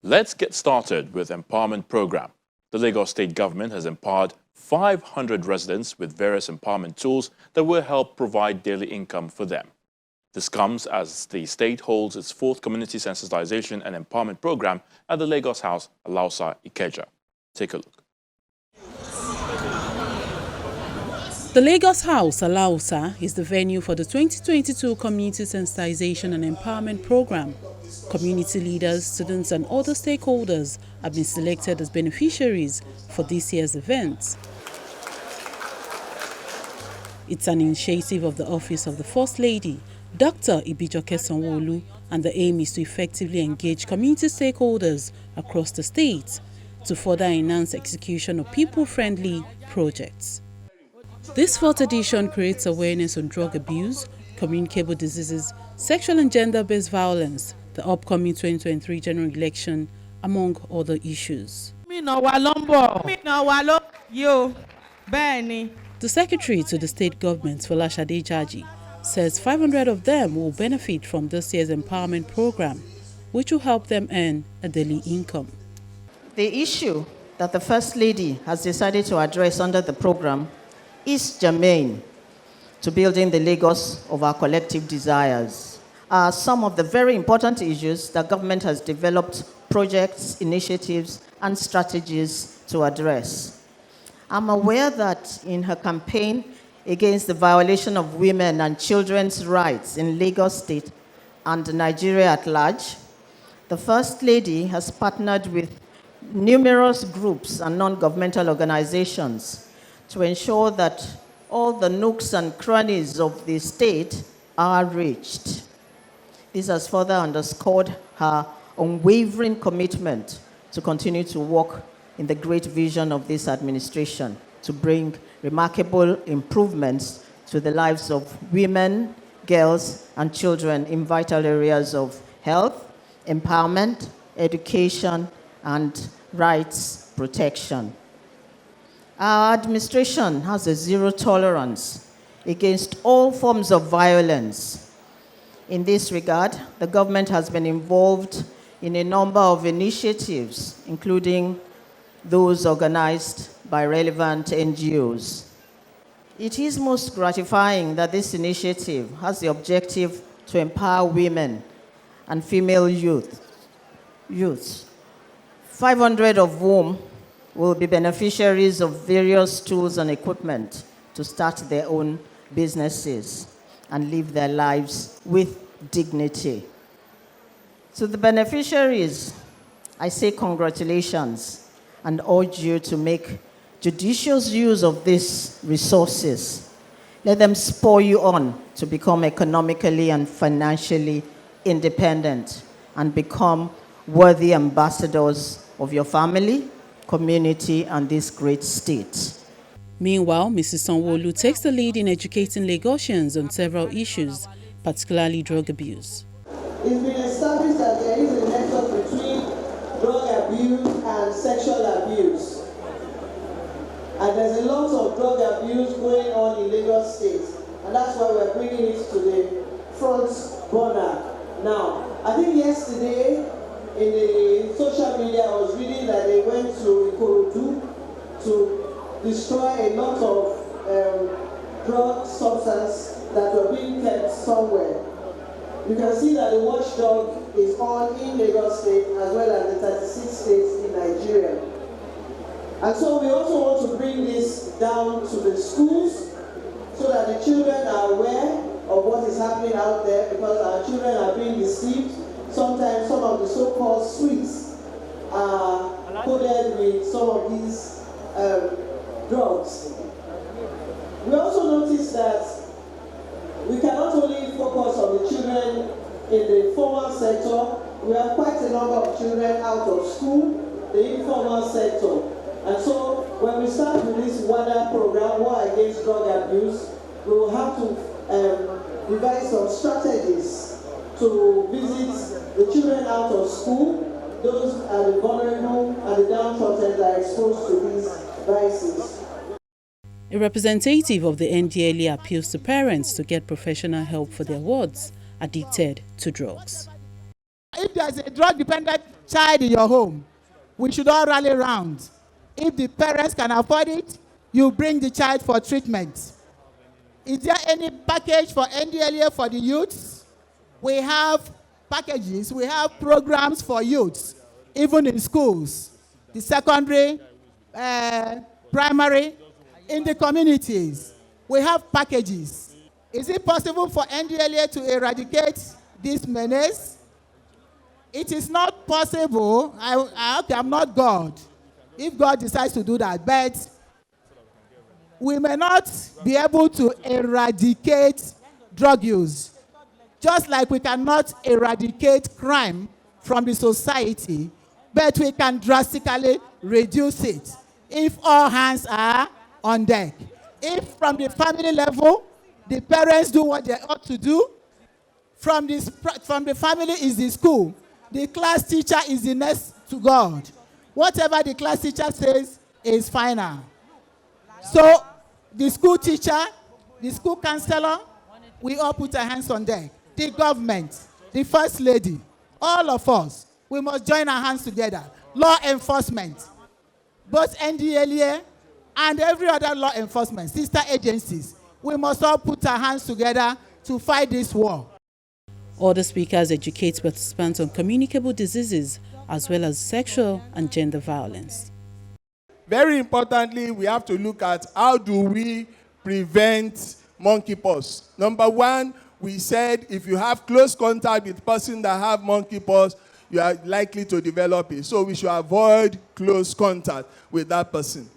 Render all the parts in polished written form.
Let's get started with Empowerment Program. The Lagos State government has empowered 500 residents with various empowerment tools that will help provide daily income for them. This comes as the state holds its 4th Community Sensitization and Empowerment Program at the Lagos House, Alausa, Ikeja. Take a look. The Lagos House, Alausa, is the venue for the 2022 Community Sensitization and Empowerment Program. Community leaders, students and other stakeholders have been selected as beneficiaries for this year's event. It's an initiative of the Office of the First Lady, Dr. Ibijoke Sanwo-Olu, and the aim is to effectively engage community stakeholders across the state to further enhance execution of people-friendly projects. This 4th edition creates awareness on drug abuse, communicable diseases, sexual and gender-based violence, the upcoming 2023 general election, among other issues. The Secretary to the State Government, Folashade Jaji, says 500 of them will benefit from this year's empowerment program, which will help them earn a daily income. The issue that the First Lady has decided to address under the program is germane to building the Lagos of our collective desires. Are some of the very important issues that government has developed projects, initiatives, and strategies to address. I'm aware that in her campaign against the violation of women and children's rights in Lagos State and Nigeria at large, the First Lady has partnered with numerous groups and non-governmental organizations to ensure that all the nooks and crannies of the state are reached. This has further underscored her unwavering commitment to continue to work in the great vision of this administration to bring remarkable improvements to the lives of women, girls, and children in vital areas of health, empowerment, education, and rights protection. Our administration has a zero tolerance against all forms of violence. In this regard, the government has been involved in a number of initiatives, including those organized by relevant NGOs. It is most gratifying that this initiative has the objective to empower women and female youths, 500 of whom will be beneficiaries of various tools and equipment to start their own businesses and live their lives with dignity. To the beneficiaries, I say congratulations and urge you to make judicious use of these resources. Let them spur you on to become economically and financially independent and become worthy ambassadors of your family, community, and this great state. Meanwhile, Mrs. Sanwo-Olu takes the lead in educating Lagosians on several issues, particularly drug abuse. It's been established that there is a nexus between drug abuse and sexual abuse. And there's a lot of drug abuse going on in Lagos State. And that's why we're bringing it to the front burner now. I think yesterday, in the social media, I was reading that they went to Ikorodu to destroy a lot of drug substance that were being kept somewhere. You can see that the watchdog is on in Lagos State as well as the 36 states in Nigeria. And so we also want to bring this down to the schools so that the children are aware of what is happening out there, because our children are being deceived. Sometimes some of the so-called sweets are coated with some of these drugs. We also noticed that we cannot only focus on the children in the formal sector. We have quite a number of children out of school, the informal sector. And so when we start with this WADA program, War Against Drug Abuse, we will have to devise some strategies to visit the children out of school. Those are the vulnerable and the downtrodden that are exposed to these vices. A representative of the NDLEA appeals to parents to get professional help for their wards addicted to drugs. If there's a drug-dependent child in your home, we should all rally around. If the parents can afford it, you bring the child for treatment. Is there any package for NDLEA for the youths? We have packages, we have programs for youths, even in schools, the secondary, primary, in the communities. We have packages. Is it possible for NDLEA to eradicate this menace? It is not possible. I'm not God. If God decides to do that, but we may not be able to eradicate drug use. Just like we cannot eradicate crime from the society, but we can drastically reduce it if all hands are on deck. If from the family level, the parents do what they ought to do, from the family is the school, the class teacher is the next to God. Whatever the class teacher says is final. So the school teacher, the school counselor, we all put our hands on deck. The government, the first lady, all of us, we must join our hands together. Law enforcement, both NDLEA and every other law enforcement, sister agencies, we must all put our hands together to fight this war. Other speakers educate participants on communicable diseases as well as sexual and gender violence. Very importantly, we have to look at how do we prevent monkeypox. Number one, we said if you have close contact with person that have monkeypox, you are likely to develop it. So we should avoid close contact with that person.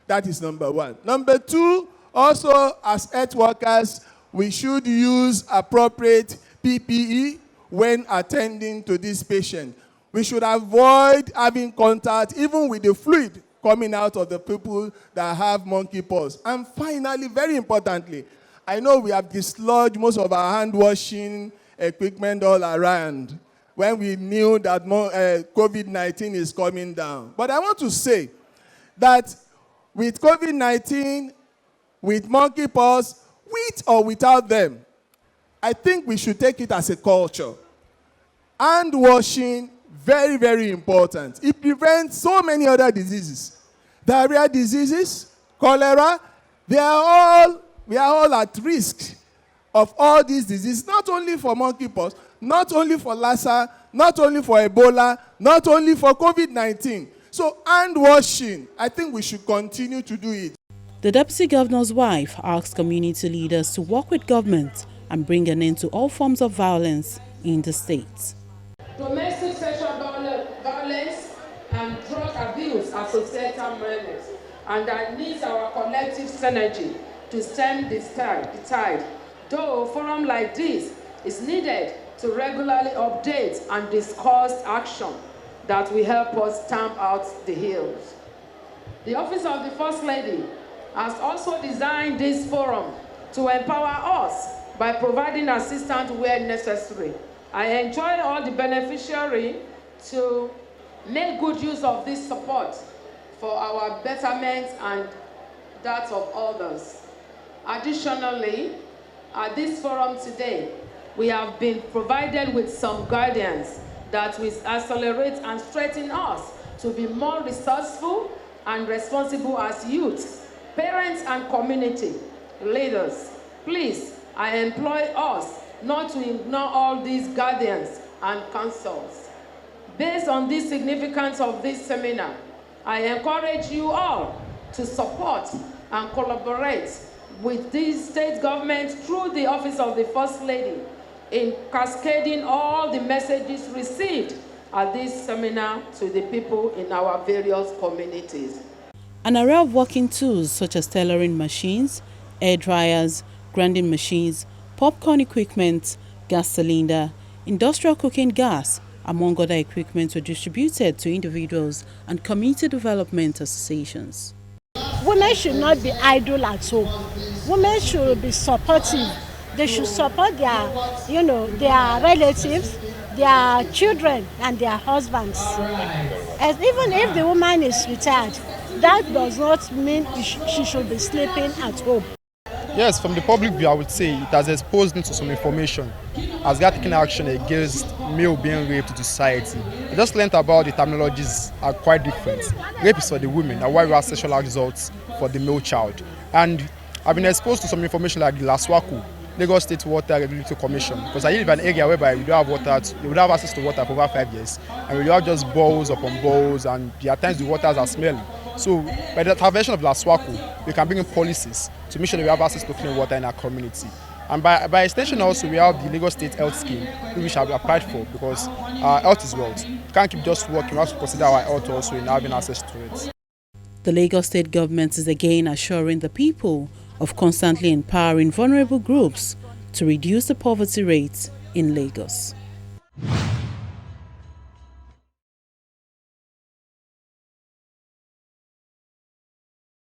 That is number one. Number two, also as health workers, we should use appropriate PPE when attending to this patient. We should avoid having contact even with the fluid coming out of the people that have monkeypox. And finally, very importantly, I know we have dislodged most of our hand washing equipment all around when we knew that COVID-19 is coming down. But I want to say that with COVID-19, with monkeypox, with or without them, I think we should take it as a culture. Hand washing, very, very important. It prevents so many other diseases. Diarrhea diseases, cholera, we are all at risk of all these diseases, not only for monkeypox, not only for Lassa, not only for Ebola, not only for COVID-19. So hand washing, I think we should continue to do it. The Deputy Governor's wife asked community leaders to work with government and bring an end to all forms of violence in the state. Domestic sexual violence and drug abuse are societal menace, and that needs our collective synergy to stem the tide. Though a forum like this is needed to regularly update and discuss action that will help us stamp out the hills. The Office of the First Lady has also designed this forum to empower us by providing assistance where necessary. I enjoy all the beneficiaries to make good use of this support for our betterment and that of others. Additionally, at this forum today, we have been provided with some guidance that will accelerate and strengthen us to be more resourceful and responsible as youth, parents, and community leaders. Please, I employ us not to ignore all these guidance and counsels. Based on the significance of this seminar, I encourage you all to support and collaborate with these state governments through the Office of the First Lady in cascading all the messages received at this seminar to the people in our various communities. An array of working tools such as tailoring machines, air dryers, grinding machines, popcorn equipment, gas cylinder, industrial cooking gas, among other equipment were distributed to individuals and community development associations. Women should not be idle at home. Women should be supportive. They should support their relatives, their children, and their husbands. As even if the woman is retired, that does not mean she should be sleeping at home. Yes, from the public view, I would say it has exposed me to some information as they are taking action against male being raped into society. I just learned about the terminologies are quite different. Rape is for the women, and while we have sexual assault for the male child. And I've been exposed to some information like the LASWACO, Lagos State Water Regulatory Commission, because I live in an area whereby we don't have water, we would have access to water for over 5 years, and we have just bowls upon bowls, and at times the waters are smelly. So by the intervention of LASWACO, we can bring in policies to make sure that we have access to clean water in our community. And by extension also, we have the Lagos State Health Scheme, which we have applied for, because health is wealth. We can't keep just working, we have to consider our health also in having access to it. The Lagos State government is again assuring the people of constantly empowering vulnerable groups to reduce the poverty rate in Lagos.